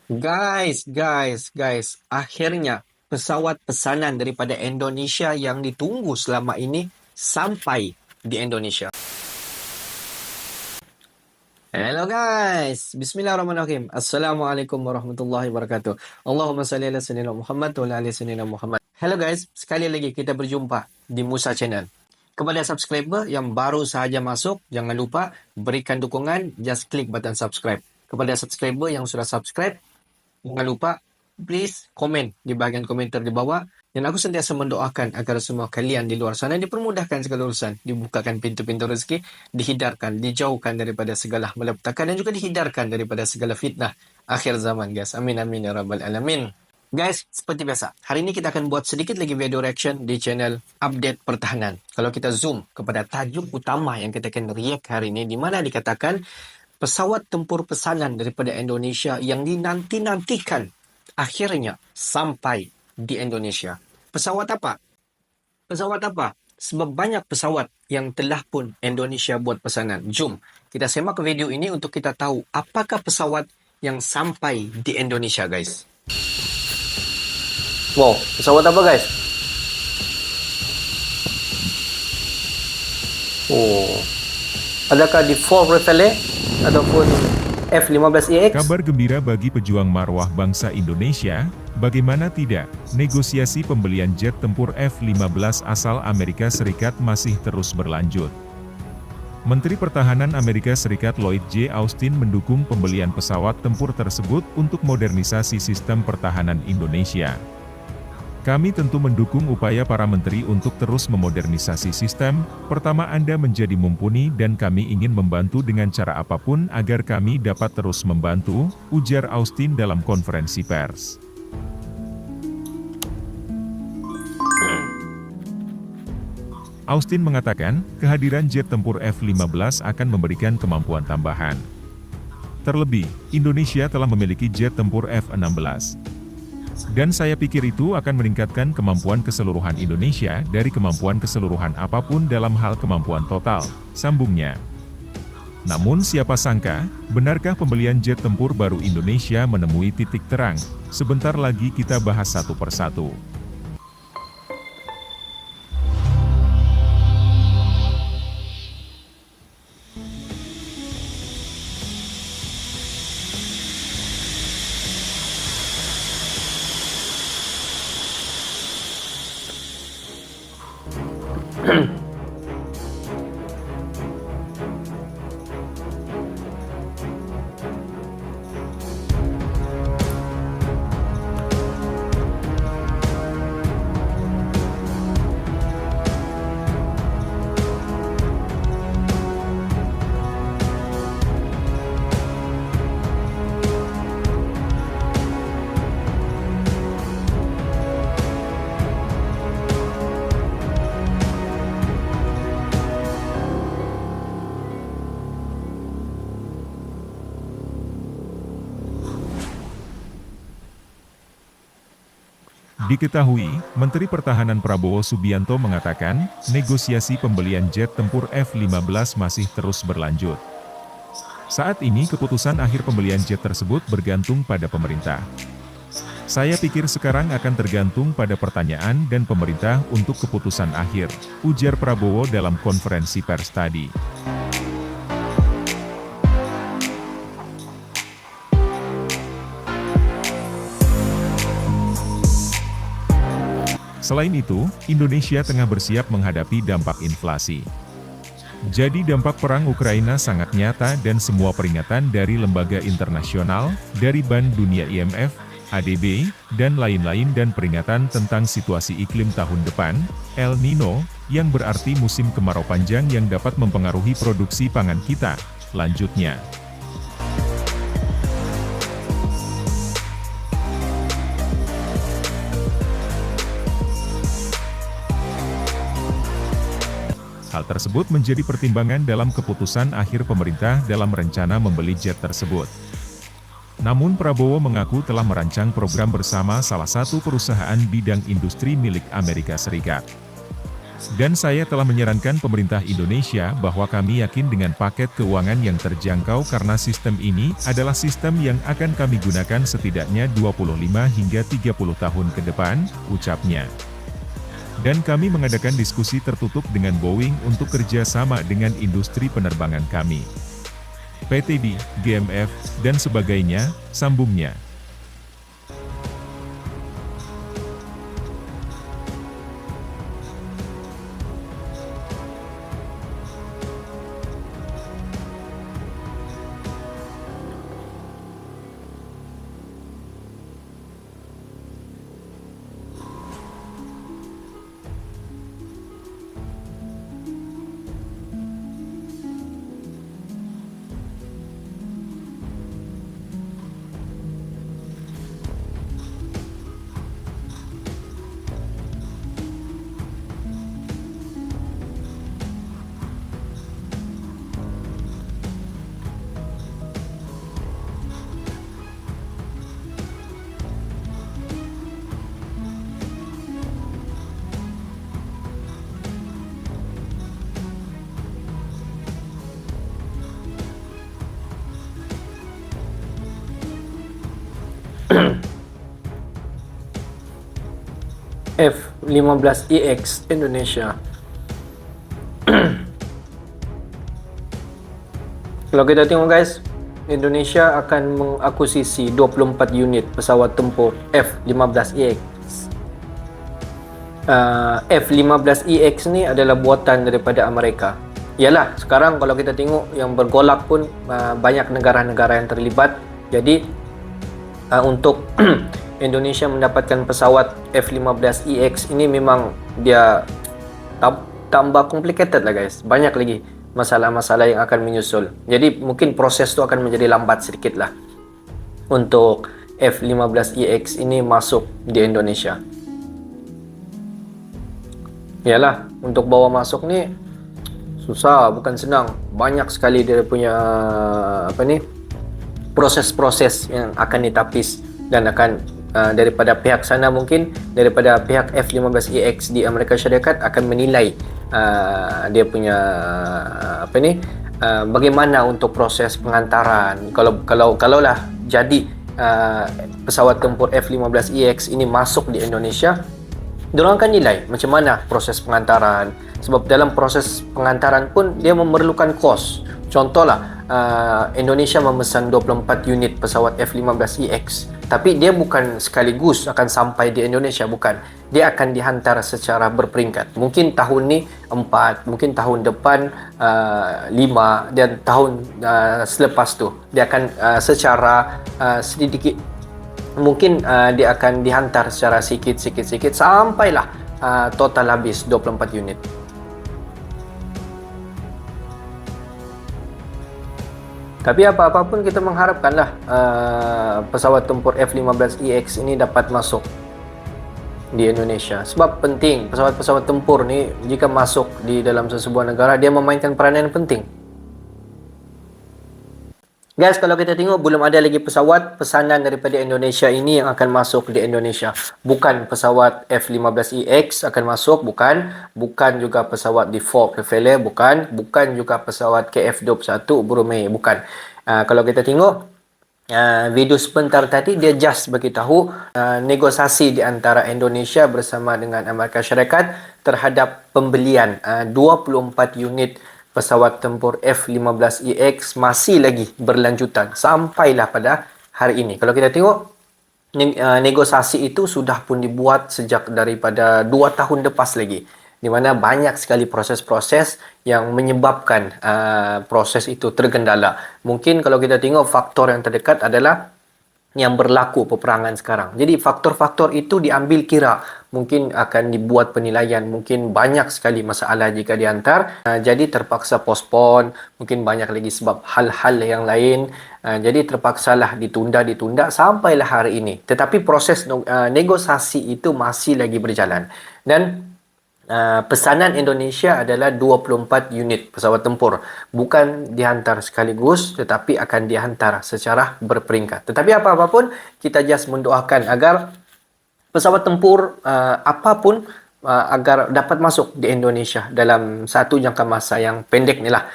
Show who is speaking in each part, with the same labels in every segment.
Speaker 1: Guys, akhirnya pesawat pesanan daripada Indonesia yang ditunggu selama ini sampai di Indonesia. Hello guys, Bismillahirrahmanirrahim. Assalamualaikum warahmatullahi wabarakatuh. Allahumma salli ala sayyidina Muhammad wa ala ali sayyidina Muhammad. Hello guys, sekali lagi kita berjumpa di Musa Channel. Kepada subscriber yang baru sahaja masuk, jangan lupa berikan dukungan, just klik button subscribe. Kepada subscriber yang sudah subscribe, jangan lupa, please komen di bahagian komentar di bawah. Dan aku sentiasa mendoakan agar semua kalian di luar sana dipermudahkan segala urusan, dibukakan pintu-pintu rezeki, dihindarkan, dijauhkan daripada segala malapetaka dan juga dihindarkan daripada segala fitnah akhir zaman, guys. Amin amin ya rabbal alamin. Guys, seperti biasa, hari ini kita akan buat sedikit lagi video reaction di channel Update Pertahanan. Kalau kita zoom kepada tajuk utama yang kita akan react hari ini, di mana dikatakan pesawat tempur pesanan daripada Indonesia yang dinanti-nantikan akhirnya sampai di Indonesia. Pesawat apa? Pesawat apa? Sebab banyak pesawat yang telah pun Indonesia buat pesanan. Jom, kita semak video ini untuk kita tahu apakah pesawat yang sampai di Indonesia, guys. Wow, pesawat apa, guys? Oh, adakah di Ford Rafale ataupun F-15EX?
Speaker 2: Kabar gembira bagi pejuang marwah bangsa Indonesia, bagaimana tidak, negosiasi pembelian jet tempur F-15 asal Amerika Serikat masih terus berlanjut. Menteri Pertahanan Amerika Serikat Lloyd J. Austin mendukung pembelian pesawat tempur tersebut untuk modernisasi sistem pertahanan Indonesia. Kami tentu mendukung upaya para menteri untuk terus memodernisasi sistem. Pertama, Anda menjadi mumpuni dan kami ingin membantu dengan cara apapun agar kami dapat terus membantu, ujar Austin dalam konferensi pers. Austin mengatakan, kehadiran jet tempur F-15 akan memberikan kemampuan tambahan. Terlebih, Indonesia telah memiliki jet tempur F-16. Dan saya pikir itu akan meningkatkan kemampuan keseluruhan Indonesia dari kemampuan keseluruhan apapun dalam hal kemampuan total, sambungnya. Namun siapa sangka, benarkah pembelian jet tempur baru Indonesia menemui titik terang? Sebentar lagi kita bahas satu persatu. Diketahui, Menteri Pertahanan Prabowo Subianto mengatakan, negosiasi pembelian jet tempur F-15 masih terus berlanjut. Saat ini keputusan akhir pembelian jet tersebut bergantung pada pemerintah. Saya pikir sekarang akan tergantung pada pertanyaan dan pemerintah untuk keputusan akhir, ujar Prabowo dalam konferensi pers tadi. Selain itu, Indonesia tengah bersiap menghadapi dampak inflasi. Jadi dampak perang Ukraina sangat nyata dan semua peringatan dari lembaga internasional, dari Bank Dunia IMF, ADB, dan lain-lain dan peringatan tentang situasi iklim tahun depan, El Nino, yang berarti musim kemarau panjang yang dapat mempengaruhi produksi pangan kita, lanjutnya. Hal tersebut menjadi pertimbangan dalam keputusan akhir pemerintah dalam rencana membeli jet tersebut. Namun Prabowo mengaku telah merancang program bersama salah satu perusahaan bidang industri milik Amerika Serikat. Dan saya telah menyarankan pemerintah Indonesia bahwa kami yakin dengan paket keuangan yang terjangkau karena sistem ini adalah sistem yang akan kami gunakan setidaknya 25 hingga 30 tahun ke depan, ucapnya. Dan kami mengadakan diskusi tertutup dengan Boeing untuk kerja sama dengan industri penerbangan kami. PTD, GMF, dan sebagainya, sambungnya.
Speaker 1: F-15EX Indonesia. Kalau kita tengok guys, Indonesia akan mengakuisisi 24 unit pesawat tempur F-15EX. F-15EX ni adalah buatan daripada Amerika. Yalah, sekarang kalau kita tengok yang bergolak pun banyak negara-negara yang terlibat. Jadi untuk Indonesia mendapatkan pesawat F-15EX ini memang dia tambah complicated lah guys. Banyak lagi masalah-masalah yang akan menyusul. Jadi mungkin proses tu akan menjadi lambat sedikit lah untuk F-15EX ini masuk di Indonesia. Yalah, untuk bawa masuk ni susah, bukan senang. Banyak sekali dia punya proses-proses yang akan ditapis dan akan daripada pihak sana, mungkin daripada pihak F-15EX di Amerika Syarikat akan menilai dia punya bagaimana untuk proses pengantaran. Kalaulah jadi pesawat tempur F-15EX ini masuk di Indonesia, diorang akan nilai macam mana proses pengantaran, sebab dalam proses pengantaran pun dia memerlukan kos. Contohlah Indonesia memesan 24 unit pesawat F-15EX, tapi dia bukan sekaligus akan sampai di Indonesia, bukan. Dia akan dihantar secara berperingkat. Mungkin tahun ni 4, mungkin tahun depan 5, dan tahun selepas tu dia akan secara sedikit, mungkin dia akan dihantar secara sikit sampailah total habis 24 unit. Tapi apa-apa pun kita mengharapkanlah pesawat tempur F-15EX ini dapat masuk di Indonesia. Sebab penting, pesawat-pesawat tempur ni jika masuk di dalam sesebuah negara, dia memainkan peranan yang penting. Guys, kalau kita tengok belum ada lagi pesawat pesanan daripada Indonesia ini yang akan masuk di Indonesia. Bukan pesawat F-15EX akan masuk, bukan juga pesawat Default Rafale, bukan juga pesawat KF-21 Brunei, bukan. Kalau kita tengok video sebentar tadi, dia just beritahu negosiasi di antara Indonesia bersama dengan Amerika Syarikat terhadap pembelian 24 unit pesawat tempur F-15EX masih lagi berlanjutan sampailah pada hari ini. Kalau kita tengok negosiasi itu sudah pun dibuat sejak daripada 2 tahun lepas lagi, di mana banyak sekali proses-proses yang menyebabkan proses itu tergendala. Mungkin kalau kita tengok faktor yang terdekat adalah yang berlaku peperangan sekarang. Jadi faktor-faktor itu diambil kira, mungkin akan dibuat penilaian, mungkin banyak sekali masalah jika dihantar, jadi terpaksa postpone, mungkin banyak lagi sebab hal-hal yang lain, jadi terpaksalah ditunda sampailah hari ini. Tetapi proses negosiasi itu masih lagi berjalan, dan pesanan Indonesia adalah 24 unit pesawat tempur. Bukan dihantar sekaligus, tetapi akan dihantar secara berperingkat. Tetapi apa-apa pun, kita just mendoakan agar pesawat tempur apapun agar dapat masuk di Indonesia dalam satu jangka masa yang pendek ni lah.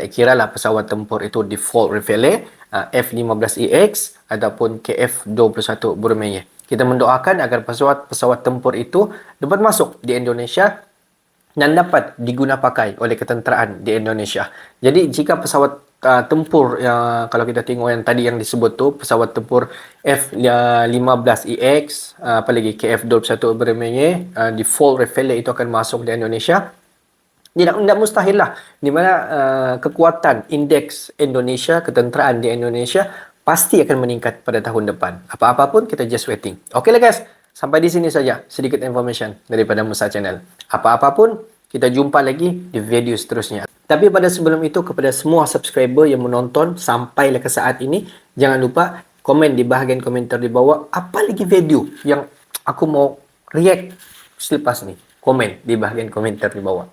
Speaker 1: Kira lah pesawat tempur itu default Rafale, F-15EX ataupun KF-21 Brunei. Kita mendoakan agar pesawat tempur itu dapat masuk di Indonesia dan dapat diguna pakai oleh ketenteraan di Indonesia. Jadi jika pesawat tempur yang kalau kita tengok yang tadi yang disebut tu pesawat tempur F-15EX, apalagi KF-21 Brunei, default Rafale itu akan masuk di Indonesia. Tidak mustahil lah, di mana kekuatan indeks Indonesia, ketenteraan di Indonesia pasti akan meningkat pada tahun depan. Apa-apa pun kita just waiting. Okey lah guys, sampai di sini saja sedikit information daripada Musa Channel. Apa-apa pun kita jumpa lagi di video seterusnya. Tapi pada sebelum itu, kepada semua subscriber yang menonton sampai ke saat ini, jangan lupa komen di bahagian komentar di bawah apa lagi video yang aku mau react selepas ni. Komen di bahagian komentar di bawah.